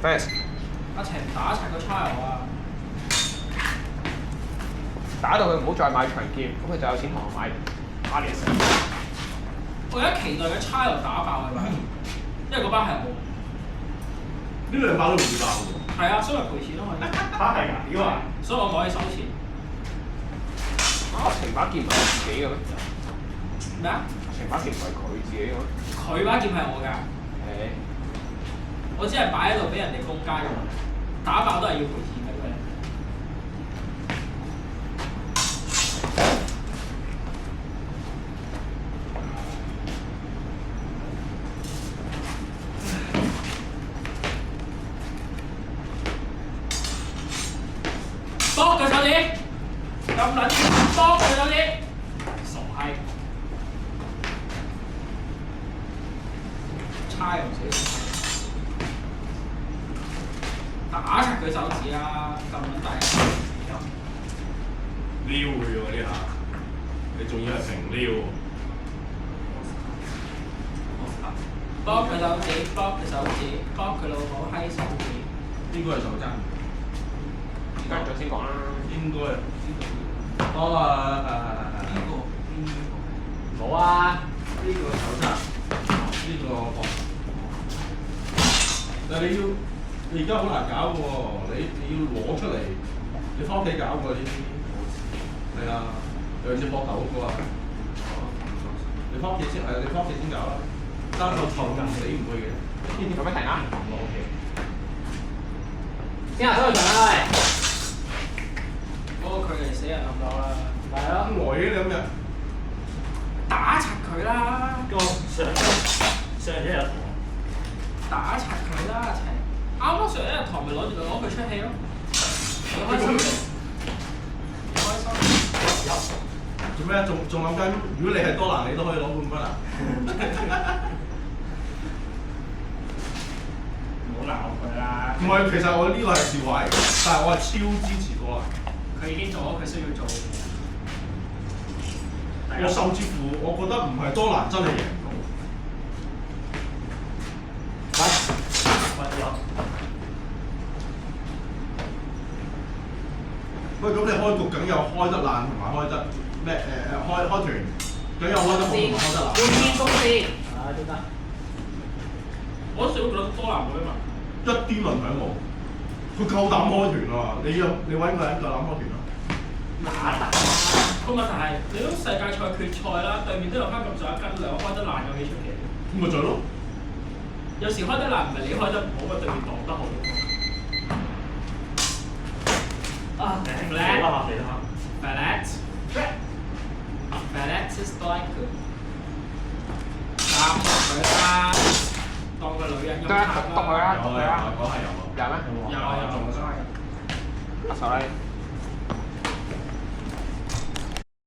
Fast 阿程打一齊個 trial 啊！打到佢唔好再買長劍，咁佢就有錢同我買巴列斯。我而家期待嘅 trial 打爆佢，因為嗰班係我。呢兩把都唔會爆喎。係啊，所以咪賠錢咯我。嚇係㗎？點啊？所以我可以收錢。程把劍唔係佢自己嘅咩？咩啊？程把劍唔係佢自己嘅咩？佢把劍係我㗎。誒。我只係擺喺度俾人哋公家用，打爆都係要賠錢嘅佢。搏佢手指，咁撚搏佢手指，傻閪，差又死。打柒佢手指啦，咁撚大撩佢喎呢下，你仲要係平撩喎。幫佢手指，幫佢手指，幫佢老母閪手指。應該係手踭。而家再先講啦。應該啊。哦係。邊個？冇啊！呢個手踭，呢個膊。但係你而家好難搞喎，你要攞出嚟，你翻屋企搞喎呢啲。係啊，兩隻膊頭嗰個啊。你翻屋企先你翻屋企先搞啦。單手頭死唔去嘅。有咩停啊？我 OK。先下收場啦喂！嗰個距離死人咁多啦。係咯。咁耐嘅你咁日。打柒佢啦！上一日打柒佢啦，一齊。啱啱上一日堂咪攞佢出氣咯。幾開心！幾開心！做咩？仲諗緊？如果你係多蘭，你都可以攞冠軍啊！唔好鬧佢啦！唔係，其實我呢個係笑話嚟嘅，但係我係超支持多蘭。佢已經做咗佢需要做嘅嘢。我甚至乎，我覺得唔係多蘭真係贏唔到。喂，咁你開局梗有開得爛同埋開得咩？開團梗有開得好同埋開得爛。半天公司。啊，都得。我少覺得多難會啊嘛。一啲論響冇，佢夠膽開團啊！你揾個人夠膽開團啊？哪得？個問題係你都世界賽決賽啦，對面都有翻咁上下斤兩，開得爛有幾出奇？咁咪就係咯。有時開得爛唔係你開得唔好，咪對面擋得好。啊 flat is like 攬佢啦，當個女人咁得，篤佢啦，篤佢啦。講係有啊。有咩？有啊有。中咗。阿手咧。